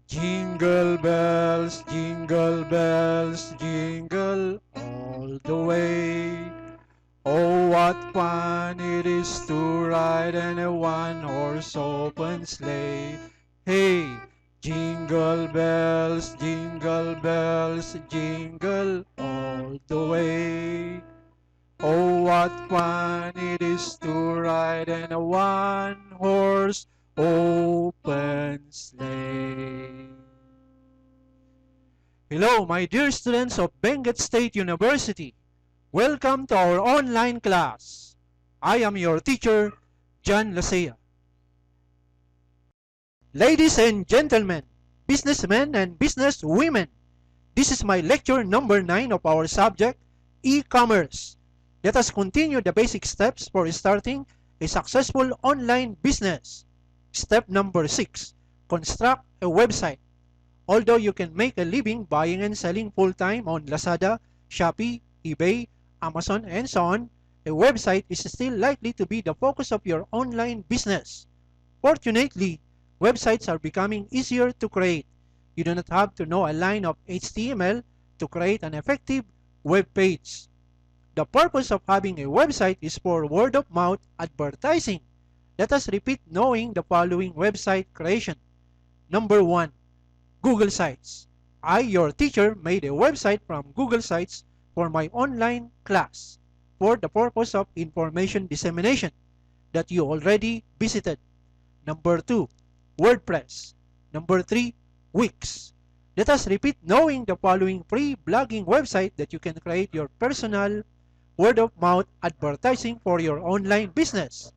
Jingle bells, jingle all the way. Oh, what fun it is to ride in a one-horse open sleigh. Hey, jingle bells, jingle all the way. Oh, what fun it is to ride in a one-horse open sleigh. Hello, my dear students of Benguet State University. Welcome to our online class. I am your teacher, John Lasea. Ladies and gentlemen, businessmen and businesswomen, this is my lecture number 9 of our subject, e-commerce. Let us continue the basic steps for starting a successful online business. Step number 6, construct a website. Although you can make a living buying and selling full-time on Lazada, Shopee, eBay, Amazon, and so on, a website is still likely to be the focus of your online business. Fortunately, websites are becoming easier to create. You do not have to know a line of HTML to create an effective web page. The purpose of having a website is for word-of-mouth advertising. Let us repeat knowing the following website creation. Number 1. Google Sites. I, your teacher, made a website from Google Sites for my online class for the purpose of information dissemination that you already visited. Number 2, WordPress. Number 3, Wix. Let us repeat knowing the following free blogging website that you can create your personal word-of-mouth advertising for your online business.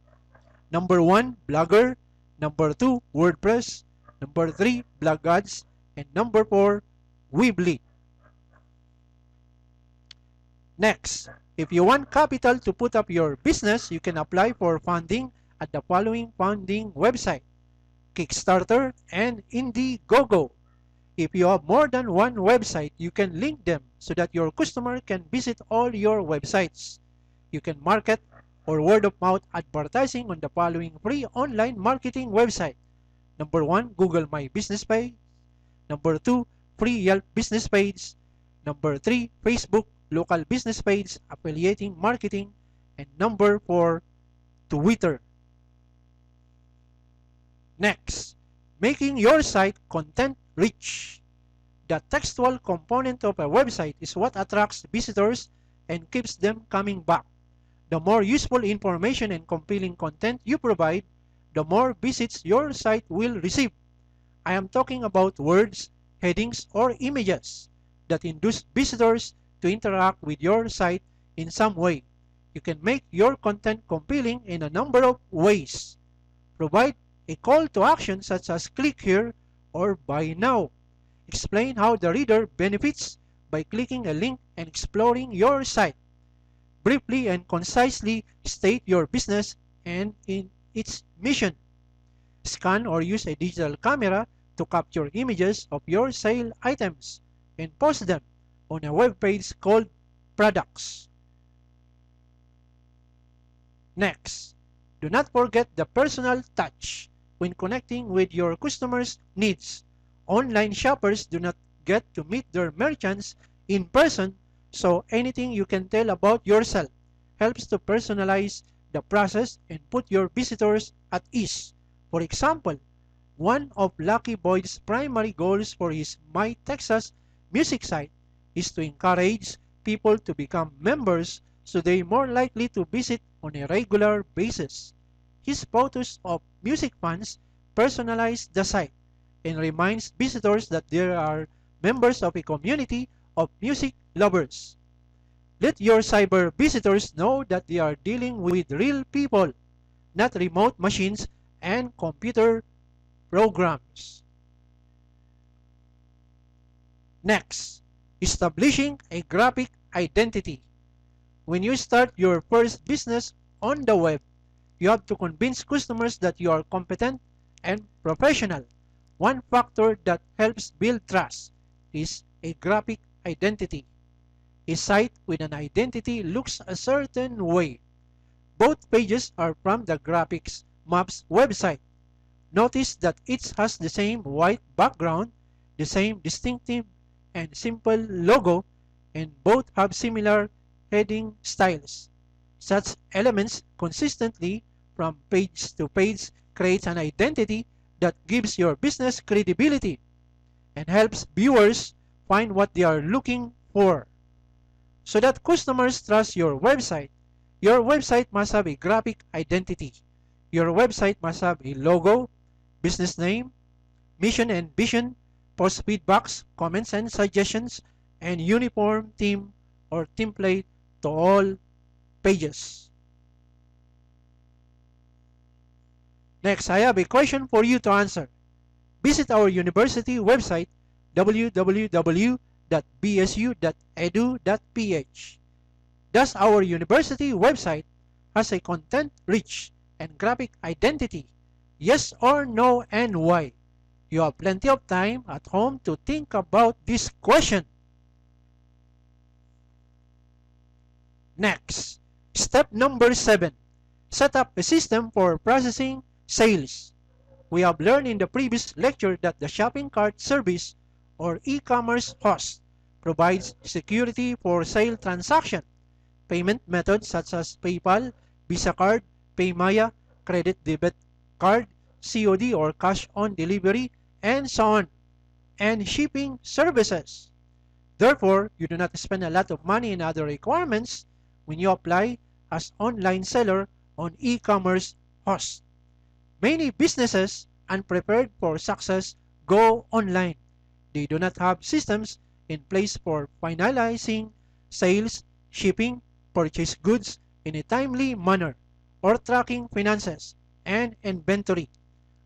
Number 1, Blogger. Number 2, WordPress. Number 3, Blog Ads. And number 4, Weebly. Next, if you want capital to put up your business, you can apply for funding at the following funding website: Kickstarter and Indiegogo. If you have more than one website, you can link them so that your customer can visit all your websites. You can market or word-of-mouth advertising on the following free online marketing website. Number 1, Google My Business Page. Number 2, free Yelp business page. Number 3, Facebook local business page, affiliating marketing. And number 4, Twitter. Next, making your site content rich. The textual component of a website is what attracts visitors and keeps them coming back. The more useful information and compelling content you provide, the more visits your site will receive. I am talking about words, headings, or images that induce visitors to interact with your site in some way. You can make your content compelling in a number of ways. Provide a call to action such as click here or buy now. Explain how the reader benefits by clicking a link and exploring your site. Briefly and concisely state your business and its mission. Scan or use a digital camera to capture images of your sale items and post them on a web page called Products. Next, do not forget the personal touch when connecting with your customers' needs. Online shoppers do not get to meet their merchants in person, so anything you can tell about yourself helps to personalize the process and put your visitors at ease. For example, one of Lucky Boyd's primary goals for his My Texas music site is to encourage people to become members so they are more likely to visit on a regular basis. His photos of music fans personalize the site and reminds visitors that there are members of a community of music lovers. Let your cyber visitors know that they are dealing with real people, not remote machines and computer programs. Next, establishing a graphic identity. When you start your first business on the web, you have to convince customers that you are competent and professional. One factor that helps build trust is a graphic identity. A site with an identity looks a certain way. Both pages are from the Graphics Maps website. Notice that each has the same white background the same distinctive and simple logo, and both have similar heading styles. Such elements consistently from page to page creates an identity that gives your business credibility and helps viewers find what they are looking for. So that customers trust your website must have a graphic identity. Your website must have a logo, business name, mission and vision, post feedbacks, comments and suggestions, and uniform theme or template to all pages. Next, I have a question for you to answer. Visit our university website www.bsu.edu.ph. Does our university website has a content-rich and graphic identity? Yes or no, and why? You have plenty of time at home to think about this question. Next, step number 7. Set up a system for processing sales. We have learned in the previous lecture that the shopping cart service or e-commerce host provides security for sale transaction. Payment methods such as PayPal, Visa card, PayMaya, credit debit card, COD or cash on delivery, and so on, and shipping services. Therefore, you do not spend a lot of money in other requirements when you apply as online seller on e-commerce host. Many businesses unprepared for success go online. They do not have systems in place for finalizing sales, shipping, purchase goods in a timely manner, or tracking finances and inventory.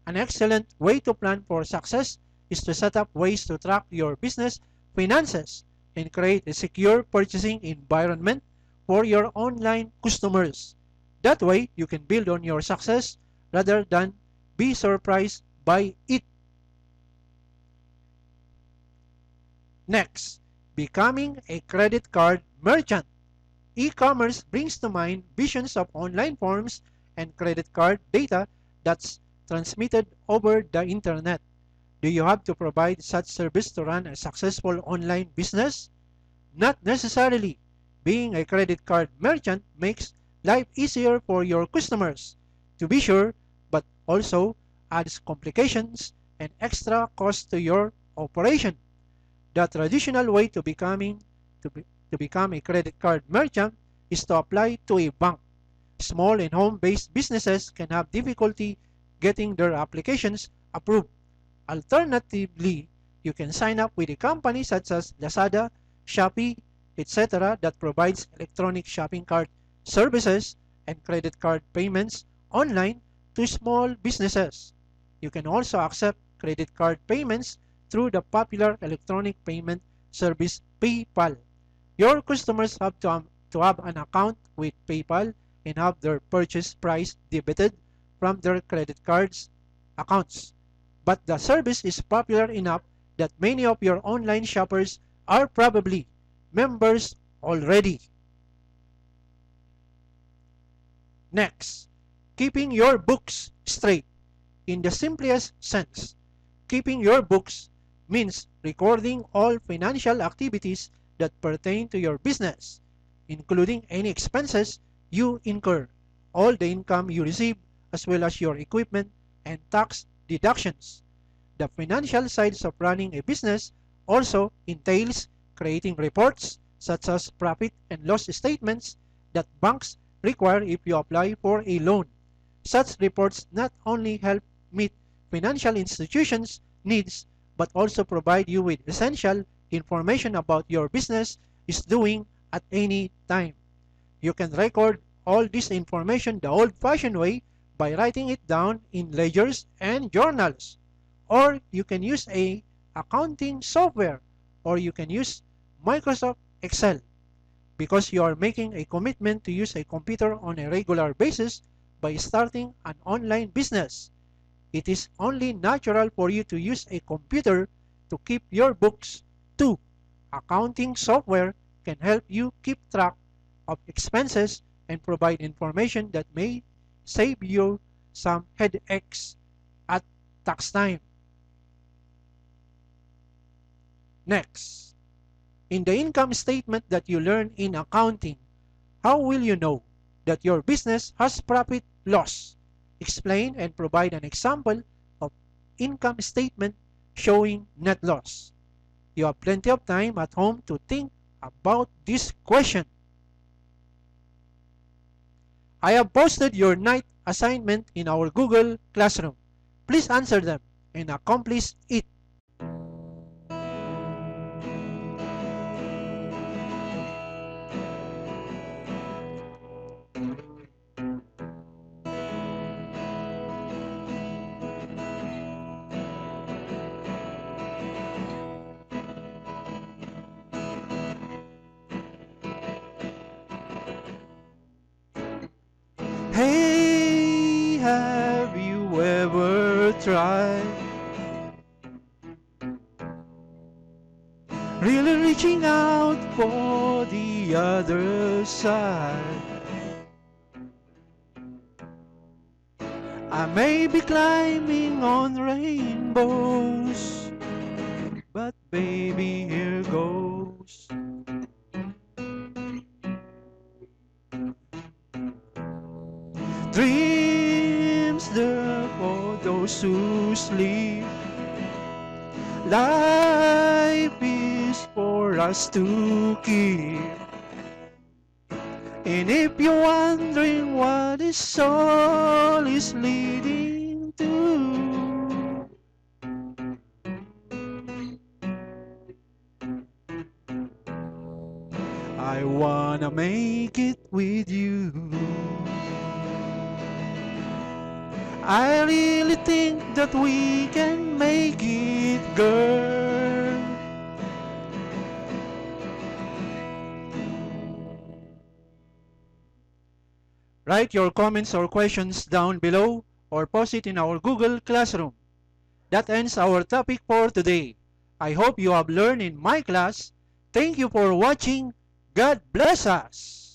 An excellent way to plan for success is to set up ways to track your business finances and create a secure purchasing environment for your online customers. That way, you can build on your success rather than be surprised by it. Next, becoming a credit card merchant. E-commerce brings to mind visions of online forms and credit card data that's transmitted over the internet. Do you have to provide such service to run a successful online business? Not necessarily. Being a credit card merchant makes life easier for your customers, to be sure, but also adds complications and extra cost to your operation. The traditional way to become a credit card merchant is to apply to a bank. Small and home-based businesses can have difficulty getting their applications approved. Alternatively, you can sign up with a company such as Lazada, Shopee, etc. that provides electronic shopping cart services and credit card payments online to small businesses. You can also accept credit card payments through the popular electronic payment service PayPal. Your customers have to have an account with PayPal and have their purchase price debited from their credit cards accounts. But the service is popular enough that many of your online shoppers are probably members already. Next, keeping your books straight. In the simplest sense, keeping your books means recording all financial activities that pertain to your business, including any expenses you incur, all the income you receive, as well as your equipment and tax deductions. The financial sides of running a business also entails creating reports such as profit and loss statements that banks require if you apply for a loan. Such reports not only help meet financial institutions' needs but also provide you with essential information about your business is doing at any time. You can record all this information the old-fashioned way by writing it down in ledgers and journals. Or you can use a accounting software, or you can use Microsoft Excel. Because you are making a commitment to use a computer on a regular basis by starting an online business, it is only natural for you to use a computer to keep your books too. Accounting software can help you keep track of expenses and provide information that may save you some headaches at tax time. Next, in the income statement that you learn in accounting, how will you know that your business has profit loss? Explain and provide an example of income statement showing net loss. You have plenty of time at home to think about this question. I have posted your night assignment in our Google Classroom. Please answer them and accomplish it. Hey, have you ever tried really reaching out for the other side? I may be climbing on rainbows, but baby, here goes. Dreams there for those who sleep. Life is for us to keep. And if you're wondering what this all is leading to, I wanna make it with you. I really think that we can make it, girl. Write your comments or questions down below or post it in our Google Classroom. That ends our topic for today. I hope you have learned in my class. Thank you for watching. God bless us.